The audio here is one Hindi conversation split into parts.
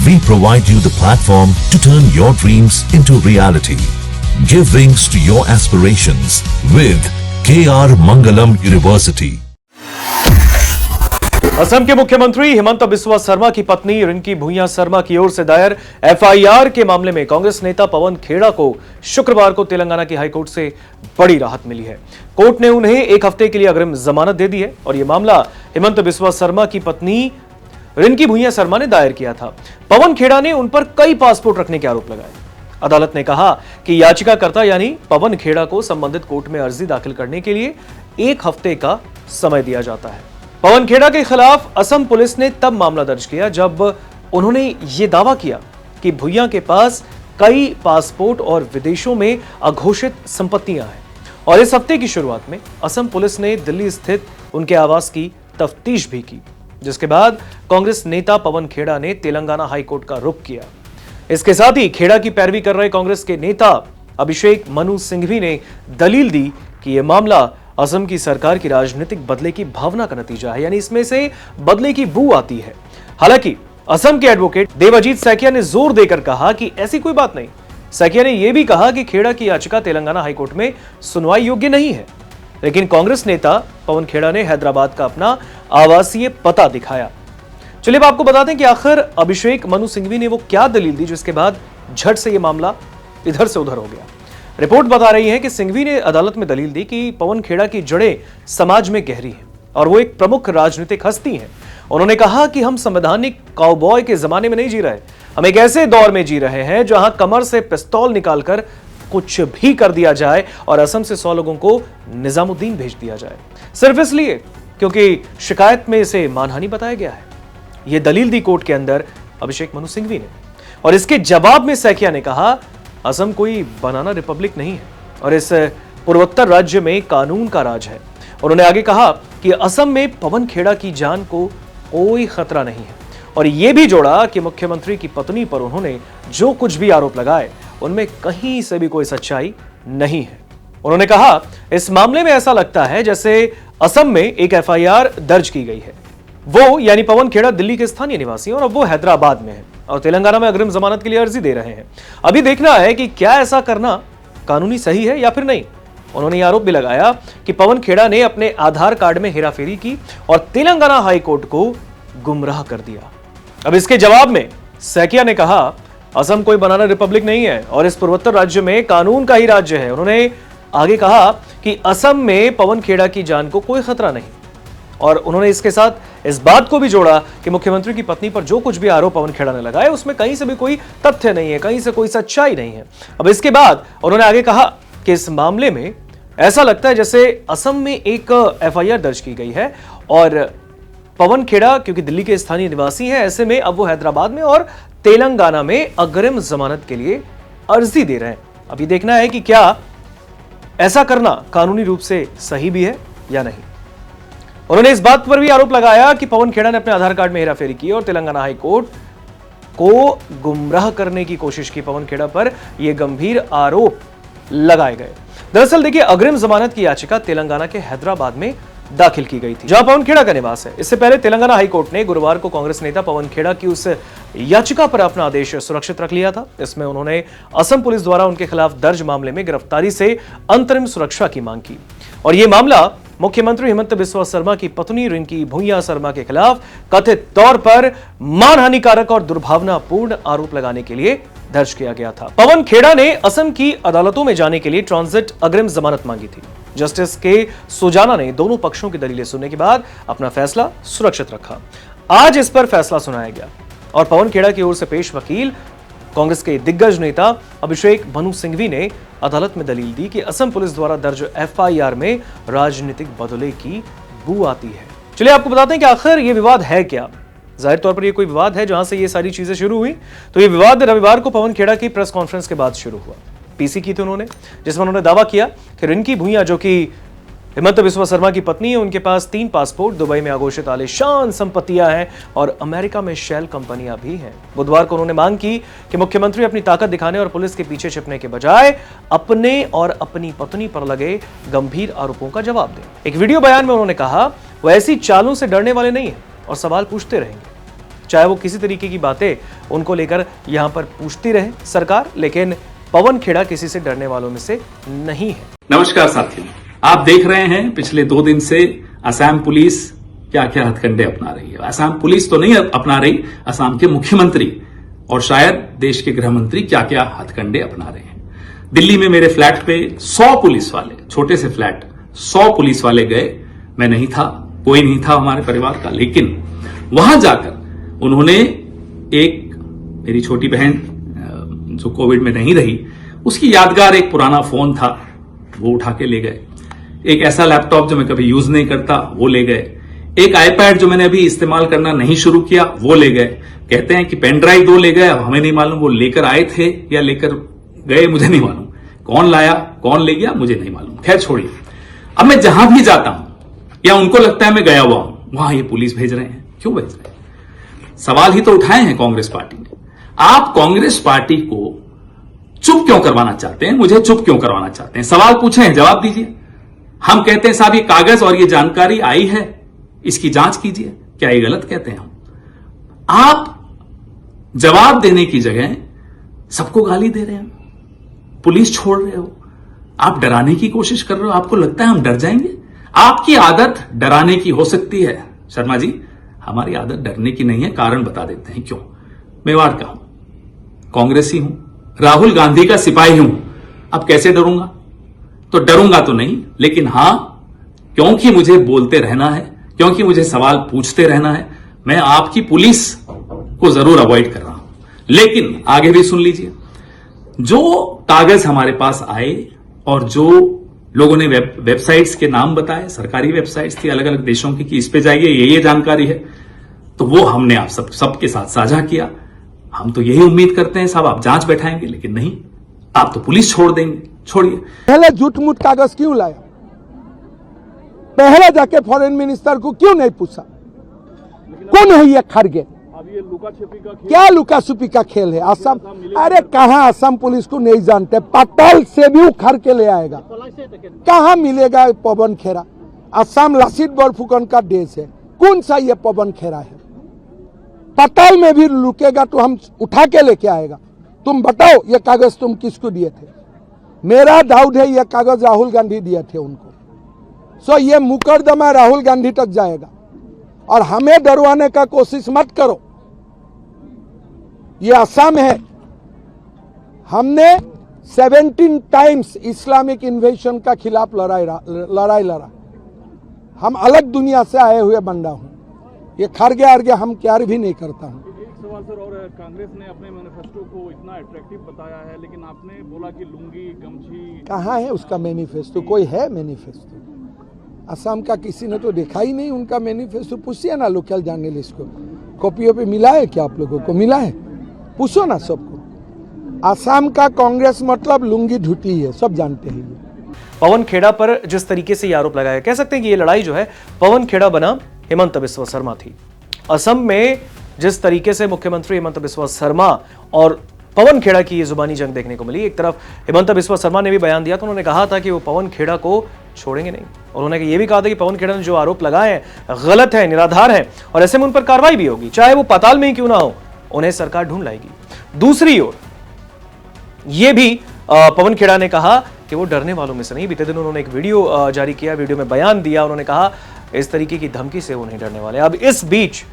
We provide you the platform to turn your dreams into reality. Give wings to your aspirations with KR Mangalam University. Assam के मुख्यमंत्री हिमंत बिस्वा शर्मा की पत्नी रिंकी भुइयां शर्मा की ओर से दायर एफआईआर के मामले में कांग्रेस नेता पवन खेड़ा को शुक्रवार को तेलंगाना की हाईकोर्ट से बड़ी राहत मिली है। कोर्ट ने उन्हें एक हफ्ते के लिए अग्रिम जमानत दे दी है और यह मामला हिमंत बिस्वा शर्मा की पत्नी रिंकी भुइयां शर्मा ने दायर किया था। पवन खेड़ा ने उन पर कई पासपोर्ट रखने के आरोप लगाए। अदालत ने कहा कि याचिकाकर्ता यानी पवन खेड़ा को संबंधित कोर्ट में अर्जी दाखिल करने के लिए एक हफ्ते का समय दिया जाता है। पवन खेड़ा के खिलाफ असम पुलिस ने तब मामला दर्ज किया जब उन्होंने यह दावा किया कि भुइयां के पास कई पासपोर्ट और विदेशों में अघोषित संपत्तियां हैं। और इस हफ्ते की शुरुआत में असम पुलिस ने दिल्ली स्थित उनके आवास की तफ्तीश भी की, जिसके बाद कांग्रेस नेता पवन खेड़ा ने तेलंगाना हाईकोर्ट का रुख किया। इसके साथ ही खेड़ा की पैरवी कर रहे कांग्रेस के नेता अभिषेक मनु सिंघवी ने दलील दी कि यह मामला असम की सरकार की राजनीतिक बदले की भावना का नतीजा है, यानी इसमें से बदले की बू आती है। हालांकि असम के एडवोकेट देवाजीत सैकिया ने जोर देकर कहा कि ऐसी कोई बात नहीं। सैकिया ने यह भी कहा कि खेड़ा की याचिका तेलंगाना हाईकोर्ट में सुनवाई योग्य नहीं है, लेकिन कांग्रेस नेता पवन खेड़ा ने हैदराबाद का अपना आवासीय पता दिखाया। चलिए अब आपको बता दें कि आखिर अभिषेक मनु सिंघवी ने वो क्या दलील दी जिसके बाद झट से यह मामला इधर से उधर हो गया। रिपोर्ट बता रही है कि सिंघवी ने अदालत में दलील दी कि पवन खेड़ा की जड़ें समाज में गहरी हैं और वो एक प्रमुख राजनीतिक हस्ती हैं। उन्होंने कहा कि हम संवैधानिक काउबॉय के जमाने में नहीं जी रहे, हम एक ऐसे दौर में जी रहे हैं जहां कमर से पिस्तौल निकालकर कुछ भी कर दिया जाए और असम से 100 लोगों को निजामुद्दीन भेज दिया जाए, सिर्फ इसलिए क्योंकि शिकायत में इसे मानहानि बताया गया है। यह दलील दी कोर्ट के अंदर अभिषेक मनु सिंघवी ने। और इसके जवाब में सैकिया ने कहा असम कोई बनाना रिपब्लिक नहीं है और इस पूर्वोत्तर राज्य में कानून का राज है। उन्होंने आगे कहा कि असम में पवन खेड़ा की जान को कोई खतरा नहीं है और यह भी जोड़ा कि मुख्यमंत्री की पत्नी पर उन्होंने जो कुछ भी आरोप लगाए उनमें कहीं से भी कोई सच्चाई नहीं है। उन्होंने कहा इस मामले में ऐसा लगता है जैसे असम में एक एफआईआर दर्ज की गई है। वो यानी पवन खेड़ा दिल्ली के स्थानीय निवासी हैं और अब वो हैदराबाद में है और तेलंगाना में अग्रिम जमानत के लिए अर्जी दे रहे हैं। अभी देखना है कि क्या ऐसा करना कानूनी सही है या फिर नहीं। उन्होंने आरोप भी लगाया कि पवन खेड़ा ने अपने आधार कार्ड में हेराफेरी की और तेलंगाना हाईकोर्ट को गुमराह कर दिया। अब इसके जवाब में सैकिया ने कहा असम कोई बनाना रिपब्लिक नहीं है और इस पूर्वोत्तर राज्य में कानून का ही राज्य है। उन्होंने आगे कहा कि असम में पवन खेड़ा की जान को कोई खतरा नहीं और उन्होंने इसके साथ इस बात को भी जोड़ा कि मुख्यमंत्री की पत्नी पर जो कुछ भी आरोप पवन खेड़ा ने लगाए उसमें कहीं से भी कोई तथ्य नहीं है, कहीं से कोई सच्चाई नहीं है। अब इसके बाद उन्होंने आगे कहा कि इस मामले में ऐसा लगता है जैसे असम में एक एफआईआर दर्ज की गई है और पवन खेड़ा क्योंकि दिल्ली के स्थानीय निवासी हैं, ऐसे में अब वो हैदराबाद में और तेलंगाना में अग्रिम जमानत के लिए अर्जी दे रहे हैं। अभी देखना है कि क्या ऐसा करना कानूनी रूप से सही भी है या नहीं। उन्होंने इस बात पर भी आरोप लगाया कि पवन खेड़ा ने अपने आधार कार्ड में हेराफेरी की और तेलंगाना हाईकोर्ट को गुमराह करने की कोशिश की। पवन खेड़ा पर यह गंभीर आरोप लगाए गए। दरअसल देखिए अग्रिम जमानत की याचिका तेलंगाना के हैदराबाद में दाखिल की गई थी जहां पवन खेड़ा का निवास है। इससे पहले तेलंगाना हाईकोर्ट ने गुरुवार को कांग्रेस नेता पवन खेड़ा की उस याचिका पर अपना आदेश सुरक्षित रख लिया था। इसमें उन्होंने असम पुलिस द्वारा उनके खिलाफ दर्ज मामले में गिरफ्तारी से अंतरिम सुरक्षा की मांग की और यह मामला मुख्यमंत्री हिमंत बिस्वा शर्मा की पत्नी रिंकी भुइयां शर्मा के खिलाफ कथित तौर पर मानहानिकारक और दुर्भावनापूर्ण आरोप लगाने के लिए दर्ज किया गया था। पवन खेड़ा ने असम की अदालतों में जाने के लिए ट्रांजिट अग्रिम जमानत मांगी थी। जस्टिस के सुजाना ने दोनों पक्षों की दलीलें सुनने के बाद अपना फैसला सुरक्षित रखा। आज इस पर फैसला सुनाया गया और पवन खेड़ा की ओर से पेश वकील कांग्रेस के दिग्गज नेता अभिषेक मनु सिंघवी ने अदालत में दलील दी कि असम पुलिस द्वारा दर्ज एफआईआर में राजनीतिक बदले की बू आती है। चलिए आपको बताते हैं कि आखिर ये विवाद है क्या। जाहिर तौर पर यह कोई विवाद है जहां से ये सारी चीजें शुरू हुई। तो ये विवाद रविवार को पवन खेड़ा की प्रेस कॉन्फ्रेंस के बाद शुरू हुआ। पीसी की थी उन्होंने, जिसमें उन्होंने दावा किया कि रिंकी भुइयां जो कि हिमंत बिस्वा शर्मा की पत्नी है, उनके पास 3 पासपोर्ट, दुबई में अघोषित आलीशान संपत्तियां हैं और अमेरिका में शेल कंपनियां भी हैं। बुधवार को उन्होंने मांग की कि मुख्यमंत्री अपनी ताकत दिखाने और पुलिस के पीछे छिपने के बजाय अपने और अपनी पत्नी पर लगे गंभीर आरोपों का जवाब दें। एक वीडियो बयान में उन्होंने कहा वो ऐसी चालों से डरने वाले नहीं है और सवाल पूछते रहेंगे। चाहे वो किसी तरीके की बातें उनको लेकर यहां पर पूछती रहे सरकार, लेकिन पवन खेड़ा किसी से डरने वालों में से नहीं है। नमस्कार साथियों, आप देख रहे हैं पिछले 2 दिन से असम पुलिस क्या क्या हथकंडे अपना रही है। असम पुलिस तो नहीं अपना रही, असम के मुख्यमंत्री और शायद देश के गृह मंत्री क्या क्या हथकंडे अपना रहे हैं। दिल्ली में मेरे फ्लैट पे 100 पुलिस वाले, छोटे से फ्लैट 100 पुलिस वाले गए। मैं नहीं था, कोई नहीं था हमारे परिवार का, लेकिन वहां जाकर उन्होंने एक मेरी छोटी बहन जो कोविड में नहीं रही, उसकी यादगार एक पुराना फोन था, वो उठा के ले गए। एक ऐसा लैपटॉप जो मैं कभी यूज नहीं करता वो ले गए। एक आईपैड जो मैंने अभी इस्तेमाल करना नहीं शुरू किया वो ले गए। कहते हैं कि पेन ड्राइव 2 ले गए। अब हमें नहीं मालूम वो लेकर आए थे या लेकर गए, मुझे नहीं मालूम। कौन लाया कौन ले गया मुझे नहीं मालूम। खैर छोड़िए, अब मैं जहां भी जाता हूं या उनको लगता है मैं गया हुआ हूं, वहां ये पुलिस भेज रहे हैं। क्यों भेज रहे हैं? सवाल ही तो उठाए हैं कांग्रेस पार्टी ने। आप कांग्रेस पार्टी को चुप क्यों करवाना चाहते हैं? मुझे चुप क्यों करवाना चाहते हैं? सवाल पूछे हैं, जवाब दीजिए। हम कहते हैं साहब ये कागज और ये जानकारी आई है, इसकी जांच कीजिए। क्या ये गलत कहते हैं हम? आप जवाब देने की जगह सबको गाली दे रहे हैं, पुलिस छोड़ रहे हो, आप डराने की कोशिश कर रहे हो। आपको लगता है हम डर जाएंगे? आपकी आदत डराने की हो सकती है शर्मा जी, हमारी आदत डरने की नहीं है। कारण बता देते हैं क्यों। मेवाड़ का हूं, कांग्रेसी हूं, राहुल गांधी का सिपाही हूं। अब कैसे डरूंगा? तो डरूंगा तो नहीं, लेकिन हां, क्योंकि मुझे बोलते रहना है, क्योंकि मुझे सवाल पूछते रहना है, मैं आपकी पुलिस को जरूर अवॉइड कर रहा हूं। लेकिन आगे भी सुन लीजिए, जो कागज हमारे पास आए और जो लोगों ने वेबसाइट्स के नाम बताए, सरकारी वेबसाइट्स थी अलग अलग देशों की कि इस पे जाइए, ये जानकारी है, तो वो हमने आप सबके साथ साझा किया। हम तो यही उम्मीद करते हैं साहब आप जांच बैठाएंगे, लेकिन नहीं, आप तो पुलिस छोड़ देंगे। छोड़िए, पहले झूठ मूठ कागज क्यों लाया? पहले जाके फॉरेन मिनिस्टर को क्यों नहीं पूछा? कौन है ये खड़गे? अब ये लुका छिपी का खेल, क्या लुका छुपी का खेल है? असम, अरे कहां असम पुलिस को नहीं जानते? पाताल से भी उखड़ के ले आएगा। कहां मिलेगा पवन खेड़ा? असम लासित बोरफुकन का देश है, कौन सा ये पवन खेड़ा है? पाताल में भी लुकेगा तो हम उठा के लेके आएगा। तुम बताओ ये कागज तुम किसको दिए थे? मेरा डाउट है ये कागज राहुल गांधी दिए थे उनको। सो ये मुकदमा राहुल गांधी तक जाएगा और हमें डरवाने का कोशिश मत करो। ये असम है, हमने 17 टाइम्स इस्लामिक इन्वेशन का खिलाफ लड़ाई लड़ा। हम अलग दुनिया से आए हुए बंदा हूं। ये खरगे आरगे हम प्यार भी नहीं करता हूं। एक सवाल सर, और कांग्रेस ने अपने मैनिफेस्टो को इतना अट्रैक्टिव बताया है, लेकिन आपने बोला कि लुंगी गमछी कहाँ है उसका मैनिफेस्टो? कोई है मैनिफेस्टो? असम का किसी ने तो देखा ही नहीं उनका मैनिफेस्टो। पूछिए ना लोकल जर्नलिस्ट को, कॉपियों पे मिला है क्या? आप लोगों को मिला है? पूछो ना सबको। असम का कांग्रेस मतलब लुंगी धुती है, सब जानते हैं। पवन खेड़ा पर जिस तरीके से ये आरोप लगाया, कह सकते हैं कि ये लड़ाई जो है पवन खेड़ा बनाम हेमंत बिस्वा शर्मा थी। असम में जिस तरीके से मुख्यमंत्री हेमंत बिस्वा शर्मा और पवन खेड़ा की ये जुबानी जंग देखने को मिली। एक तरफ हेमंत बिस्वा शर्मा ने भी बयान दिया था, उन्होंने कहा था कि वो पवन खेड़ा को छोड़ेंगे नहीं, और उन्होंने ये भी कहा था कि पवन खेड़ा ने जो आरोप लगाए हैं गलत है, निराधार है, और ऐसे में उन पर कार्रवाई भी होगी, चाहे वो पाताल में ही क्यों ना हो, उन्हें सरकार ढूंढ लाएगी। दूसरी ओर ये भी पवन खेड़ा ने कहा कि वो डरने वालों में से नहीं। बीते दिन उन्होंने एक वीडियो जारी किया, वीडियो में बयान दिया, उन्होंने कहा इस तरीके की धमकी से वो नहीं डरने वाले। अब इस बीच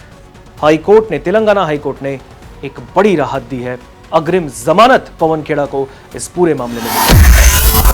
हाईकोर्ट ने, तेलंगाना हाईकोर्ट ने एक बड़ी राहत दी है, अग्रिम जमानत पवन खेड़ा को इस पूरे मामले में।